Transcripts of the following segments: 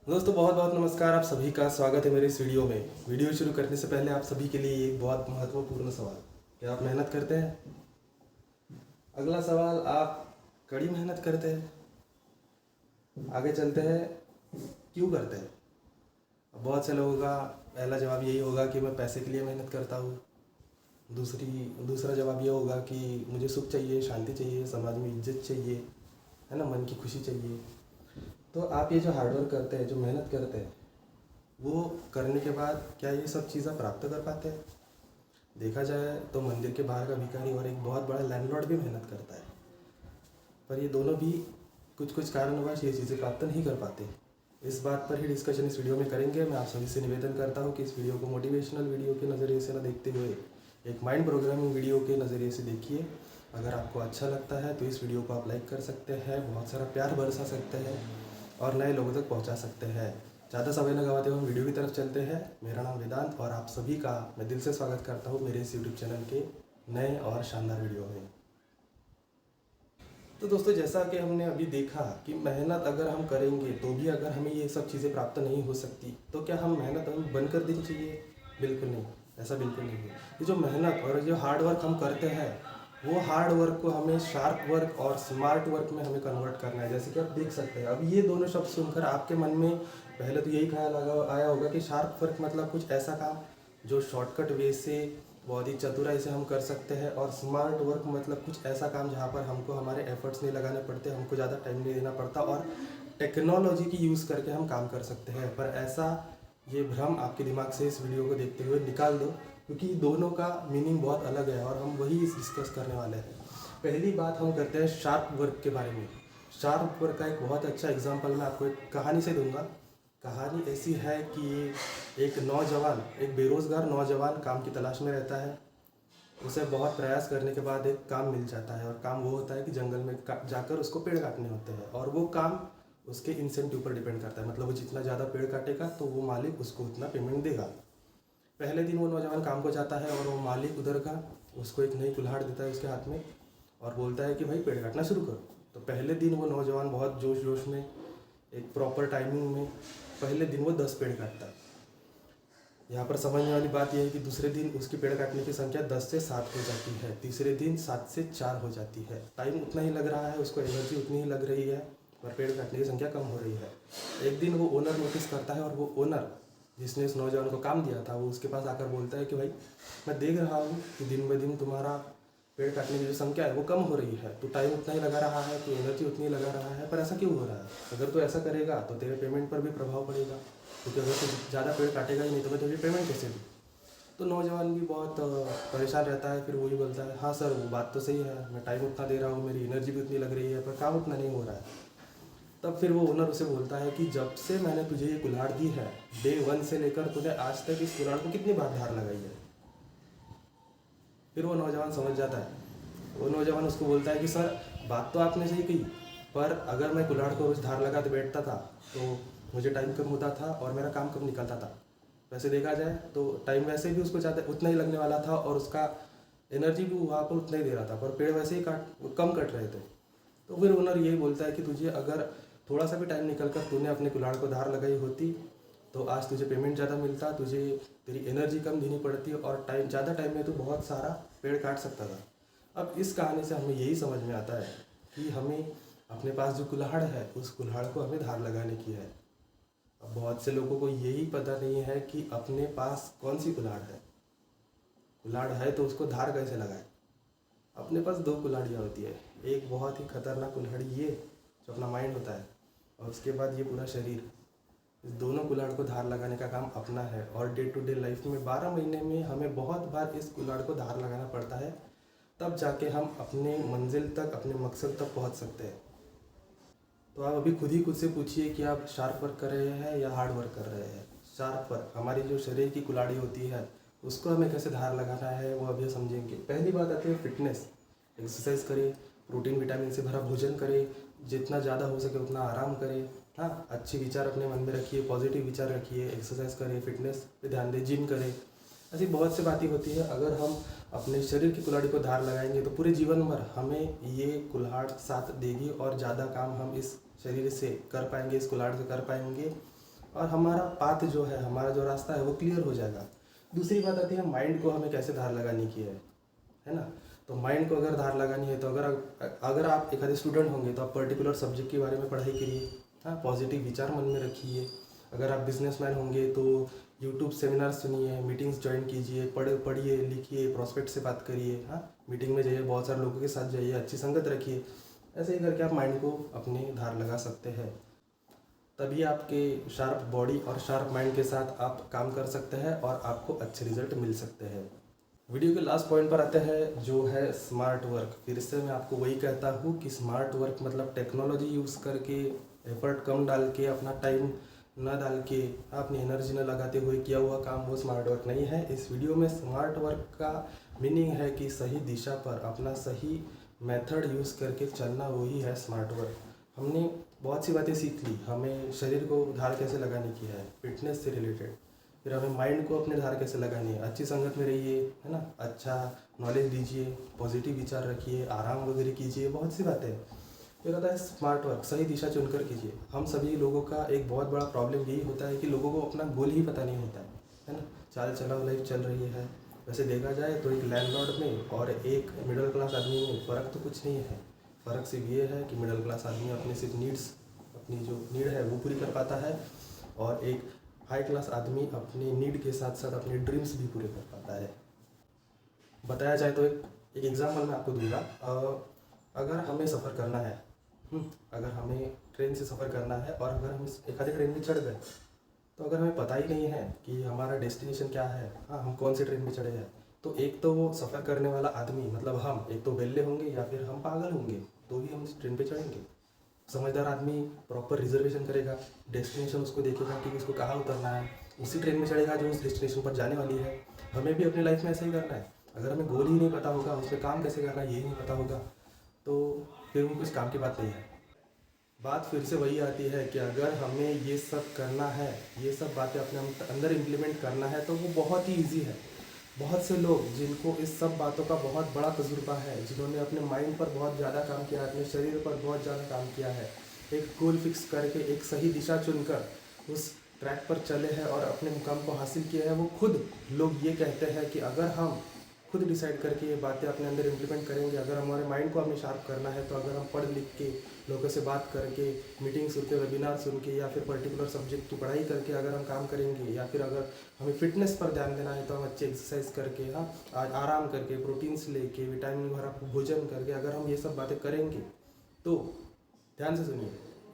दोस्तों बहुत बहुत नमस्कार। आप सभी का स्वागत है मेरे इस वीडियो में। वीडियो शुरू करने से पहले आप सभी के लिए एक बहुत महत्वपूर्ण सवाल, क्या आप मेहनत करते हैं? अगला सवाल, आप कड़ी मेहनत करते हैं? आगे चलते हैं, क्यों करते हैं? अब बहुत से लोगों का पहला जवाब यही होगा कि मैं पैसे के लिए मेहनत करता हूँ। दूसरा जवाब ये होगा कि मुझे सुख चाहिए, शांति चाहिए, समाज में इज्जत चाहिए, है ना, मन की खुशी चाहिए। तो आप ये जो हार्डवर्क करते हैं, जो मेहनत करते हैं, वो करने के बाद क्या ये सब चीज़ें प्राप्त कर पाते हैं? देखा जाए तो मंदिर के बाहर का भिखारी और एक बहुत बड़ा लैंडलॉर्ड भी मेहनत करता है, पर ये दोनों भी कुछ कुछ कारणवश ये चीज़ें प्राप्त नहीं कर पाते। इस बात पर ही डिस्कशन इस वीडियो में करेंगे। मैं आप सभी से निवेदन करता हूँ कि इस वीडियो को मोटिवेशनल वीडियो के नज़रिए से न देखते हुए एक माइंड प्रोग्रामिंग वीडियो के नज़रिए से देखिए। अगर आपको अच्छा लगता है तो इस वीडियो को आप लाइक कर सकते हैं, बहुत सारा प्यार बरसा सकते हैं और नए लोगों तक पहुंचा सकते हैं। ज़्यादा समय न गवाते हुए हम वीडियो की तरफ चलते हैं। मेरा नाम वेदांत और आप सभी का मैं दिल से स्वागत करता हूं मेरे इस यूट्यूब चैनल के नए और शानदार वीडियो में। तो दोस्तों, जैसा कि हमने अभी देखा कि मेहनत अगर हम करेंगे तो भी अगर हमें ये सब चीज़ें प्राप्त नहीं हो सकती, तो क्या हम मेहनत हम बंद कर देनी चाहिए? बिल्कुल नहीं, ऐसा बिल्कुल नहीं है। ये जो मेहनत और जो हार्ड वर्क हम करते हैं, वो हार्ड वर्क को हमें शार्प वर्क और स्मार्ट वर्क में हमें कन्वर्ट करना है। जैसे कि आप देख सकते हैं, अब ये दोनों शब्द सुनकर आपके मन में पहले तो यही ख्याल आया होगा कि शार्प वर्क मतलब कुछ ऐसा काम जो शॉर्टकट वे से बहुत ही चतुराई से हम कर सकते हैं, और स्मार्ट वर्क मतलब कुछ ऐसा काम जहाँ पर हमको हमारे एफर्ट्स नहीं लगाने पड़ते, हमको ज़्यादा टाइम नहीं देना पड़ता और टेक्नोलॉजी की यूज़ करके हम काम कर सकते हैं। पर ऐसा ये भ्रम आपके दिमाग से इस वीडियो को देखते हुए निकाल दो, क्योंकि दोनों का मीनिंग बहुत अलग है और हम वही डिस्कस करने वाले हैं। पहली बात हम करते हैं शार्प वर्क के बारे में। शार्प वर्क का एक बहुत अच्छा एग्जांपल मैं आपको एक कहानी से दूंगा। कहानी ऐसी है कि एक नौजवान, एक बेरोज़गार नौजवान काम की तलाश में रहता है। उसे बहुत प्रयास करने के बाद एक काम मिल जाता है और काम वो होता है कि जंगल में जाकर उसको पेड़ काटने होते हैं, और वो काम उसके इंसेंटिव पर डिपेंड करता है। मतलब वो जितना ज़्यादा पेड़ काटेगा तो वो मालिक उसको उतना पेमेंट देगा। पहले दिन वो नौजवान काम को जाता है और वो मालिक उधर का उसको एक नई कुल्हाड़ देता है उसके हाथ में और बोलता है कि भाई पेड़ काटना शुरू करो। तो पहले दिन वो नौजवान बहुत जोश जोश में, एक प्रॉपर टाइमिंग में, पहले दिन वो 10 पेड़ काटता है। यहाँ पर समझने वाली बात यह है कि दूसरे दिन उसकी पेड़ काटने की संख्या 10 से 7 हो जाती है, तीसरे दिन 7 से 4 हो जाती है। टाइम उतना ही लग रहा है, उसको एनर्जी उतनी ही लग रही है, पर पेड़ काटने की संख्या कम हो रही है। एक दिन वो ओनर नोटिस करता है और वो ओनर जिसने इस नौजवान को काम दिया था, वो उसके पास आकर बोलता है कि भाई, मैं देख रहा हूँ कि दिन ब दिन तुम्हारा पेड़ काटने की जो संख्या है वो कम हो रही है। तो टाइम उतना ही लगा रहा है, तो एनर्जी उतनी ही लगा रहा है, पर ऐसा क्यों हो रहा है? अगर तो ऐसा करेगा तो तेरे पेमेंट पर भी प्रभाव पड़ेगा, क्योंकि अगर तू ज़्यादा पेड़ काटेगा ही नहीं तो मैं तुझे पेमेंट कैसे दूँ? तो नौजवान भी बहुत परेशान रहता है। फिर वही बोलता है, हाँ सर, वो बात तो सही है, मैं टाइम उतना दे रहा हूँ, मेरी एनर्जी भी उतनी लग रही है, पर काम उतना नहीं हो रहा है। तब फिर वो ओनर उसे बोलता है कि जब से मैंने तुझे ये कुल्हाड़ दी है, डे 1 से लेकर तूने आज तक इस कुल्हाड़ को कितनी बार धार लगाई है? फिर वो नौजवान समझ जाता है। वो नौजवान उसको बोलता है कि सर, बात तो आपने सही कही, पर अगर मैं कुल्हाड़ को रोज धार लगाते बैठता था तो मुझे टाइम कम होता था और मेरा काम कम निकलता था। वैसे देखा जाए तो टाइम वैसे भी उसको ज़्यादा उतना ही लगने वाला था और उसका एनर्जी भी वहाँ पर उतना ही दे रहा था, पर पेड़ वैसे ही कम कट रहे थे। तो फिर ओनर यही बोलता है कि तुझे अगर थोड़ा सा भी टाइम निकल कर तूने अपने कुल्हाड़ को धार लगाई होती तो आज तुझे पेमेंट ज़्यादा मिलता, तुझे तेरी एनर्जी कम देनी पड़ती और टाइम ज़्यादा टाइम में तू बहुत सारा पेड़ काट सकता था। अब इस कहानी से हमें यही समझ में आता है कि हमें अपने पास जो कुल्हाड़ है उस कुल्हाड़ को हमें धार लगाने की है। अब बहुत से लोगों को यही पता नहीं है कि अपने पास कौन सी कुल्हाड़ है। कुल्हाड़ है तो उसको धार कैसे लगाए? अपने पास दो कुल्हाड़ियाँ होती है। एक बहुत ही खतरनाक कुल्हाड़ी ये जो अपना माइंड होता है, और उसके बाद ये पूरा शरीर। इस दोनों कुल्हाड़ को धार लगाने का काम अपना है, और डे टू डे लाइफ में 12 महीने में हमें बहुत बार इस कुल्हाड़ को धार लगाना पड़ता है, तब जाके हम अपने मंजिल तक, अपने मकसद तक पहुंच सकते हैं। तो आप अभी खुद से पूछिए कि आप शार्प वर्क कर रहे हैं या हार्ड वर्क कर रहे हैं। शार्प वर्क, हमारी जो शरीर की कुल्हाड़ी होती है उसको हमें कैसे धार लगाना है वो अभी समझेंगे। पहली बात आती है फिटनेस। एक्सरसाइज करें, प्रोटीन विटामिन से भरा भोजन करें, जितना ज़्यादा हो सके उतना आराम करें। हाँ, अच्छे विचार अपने मन में रखिए, पॉजिटिव विचार रखिए, एक्सरसाइज करें, फिटनेस पे ध्यान दें, जिम करें। ऐसी बहुत सी बातें होती है। अगर हम अपने शरीर की कुल्हाड़ी को धार लगाएंगे तो पूरे जीवन भर हमें ये कुल्हाड़ साथ देगी और ज़्यादा काम हम इस शरीर से कर पाएंगे, इस कुल्हाड़ से कर पाएंगे। और हमारा पाथ जो है, हमारा जो रास्ता है वो क्लियर हो जाएगा। दूसरी बात आती है माइंड को हमें कैसे धार लगानी की है ना। तो माइंड को अगर धार लगानी है तो अगर आप एक आधे स्टूडेंट होंगे तो आप पर्टिकुलर सब्जेक्ट के बारे में पढ़ाई करिए, हाँ, पॉजिटिव विचार मन में रखिए। अगर आप बिजनेसमैन होंगे तो यूट्यूब सेमिनार सुनिए, मीटिंग्स ज्वाइन कीजिए, पढ़िए लिखिए, प्रॉस्पेक्ट से बात करिए, हाँ, मीटिंग में जाइए, बहुत सारे लोगों के साथ जाइए, अच्छी संगत रखिए। ऐसे ही करके आप माइंड को अपने धार लगा सकते हैं। तभी आपके शार्प बॉडी और शार्प माइंड के साथ आप काम कर सकते हैं और आपको अच्छे रिजल्ट मिल सकते हैं। वीडियो के लास्ट पॉइंट पर आते हैं जो है स्मार्ट वर्क। फिर से मैं आपको वही कहता हूँ कि स्मार्ट वर्क मतलब टेक्नोलॉजी यूज़ करके, एफर्ट कम डाल के, अपना टाइम ना डाल के, अपनी एनर्जी न लगाते हुए किया हुआ काम वो स्मार्ट वर्क नहीं है। इस वीडियो में स्मार्ट वर्क का मीनिंग है कि सही दिशा पर अपना सही मेथड यूज़ करके चलना, वही है स्मार्ट वर्क। हमने बहुत सी बातें सीख ली, हमें शरीर को धार कैसे लगाने की है, फिटनेस से रिलेटेड। फिर हमें माइंड को अपने धार कैसे लगानी है, अच्छी संगत में रहिए, है ना, अच्छा नॉलेज दीजिए, पॉजिटिव विचार रखिए, आराम वगैरह कीजिए, बहुत सी बातें। फिर आता है स्मार्ट वर्क, सही दिशा चुनकर कीजिए। हम सभी लोगों का एक बहुत बड़ा प्रॉब्लम यही होता है कि लोगों को अपना गोल ही पता नहीं होता है ना। चाल चलाओ लाइफ चल रही है। वैसे देखा जाए तो एक लैंडलॉर्ड में और एक मिडिल क्लास आदमी में फ़र्क तो कुछ नहीं है। फ़र्क सिर्फ ये है कि मिडिल क्लास आदमी अपनी सिर्फ नीड्स, अपनी जो नीड है वो पूरी कर पाता है, और एक हाई क्लास आदमी अपनी नीड के साथ साथ अपने ड्रीम्स भी पूरे कर पाता है। बताया जाए तो एक एग्जाम्पल मैं आपको दूंगा। अगर हमें सफ़र करना है, अगर हमें ट्रेन से सफ़र करना है और अगर हम एक आधे ट्रेन में चढ़ गए, तो अगर हमें पता ही नहीं है कि हमारा डेस्टिनेशन क्या है, हाँ, हम कौन से ट्रेन में चढ़े हैं, तो एक तो वो सफ़र करने वाला आदमी मतलब हम एक तो वेल्ले होंगे या फिर हम पागल होंगे, तो ही हम इस ट्रेन पे चढ़ेंगे। समझदार आदमी प्रॉपर रिजर्वेशन करेगा, डेस्टिनेशन उसको देखेगा कि उसको कहाँ उतरना है, उसी ट्रेन में चढ़ेगा जो उस डेस्टिनेशन पर जाने वाली है। हमें भी अपनी लाइफ में ऐसा ही करना है। अगर हमें गोल ही नहीं पता होगा, उस पर काम कैसे करना है ये नहीं पता होगा, तो फिर वो कुछ काम की बात नहीं है। बात फिर से वही आती है कि अगर हमें ये सब करना है, ये सब बातें अपने अंदर इम्प्लीमेंट करना है, तो वो बहुत ही ईजी है। बहुत से लोग जिनको इस सब बातों का बहुत बड़ा तजुर्बा है, जिन्होंने अपने माइंड पर बहुत ज़्यादा काम किया है, अपने शरीर पर बहुत ज़्यादा काम किया है, एक गोल फिक्स करके एक सही दिशा चुनकर उस ट्रैक पर चले हैं और अपने मुकाम को हासिल किया है, वो खुद लोग ये कहते हैं कि अगर हम खुद डिसाइड करके ये बातें अपने अंदर इम्प्लीमेंट करेंगे, अगर हमारे माइंड को हमें शार्प करना है, तो अगर हम पढ़ लिख के, लोगों से बात करके, मीटिंग सुन के, वेबिनार सुन के, या फिर पर्टिकुलर सब्जेक्ट की पढ़ाई करके अगर हम काम करेंगे, या फिर अगर हमें फिटनेस पर ध्यान देना है तो हम अच्छी एक्सरसाइज करके, हाँ, आराम करके, प्रोटीन्स लेके, विटामिन भरा भोजन करके अगर हम ये सब बातें करेंगे, तो ध्यान से सुनिए,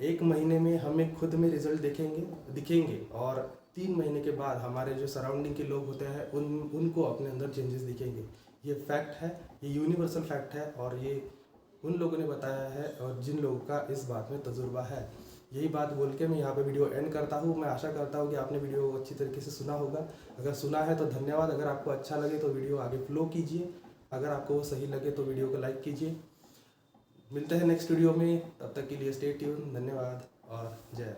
1 महीने में हमें खुद में रिजल्ट दिखेंगे, और 3 महीने के बाद हमारे जो सराउंडिंग के लोग होते हैं उनको अपने अंदर चेंजेस दिखेंगे। ये फैक्ट है, ये यूनिवर्सल फैक्ट है, और ये उन लोगों ने बताया है और जिन लोगों का इस बात में तजुर्बा है। यही बात बोल के मैं यहाँ पे वीडियो एंड करता हूँ। मैं आशा करता हूँ कि आपने वीडियो अच्छी तरीके से सुना होगा। अगर सुना है तो धन्यवाद। अगर आपको अच्छा लगे तो वीडियो आगे फ्लो कीजिए, अगर आपको वो सही लगे तो वीडियो को लाइक कीजिए। मिलते हैं नेक्स्ट वीडियो में, तब तक के लिए स्टे ट्यून। धन्यवाद और जय।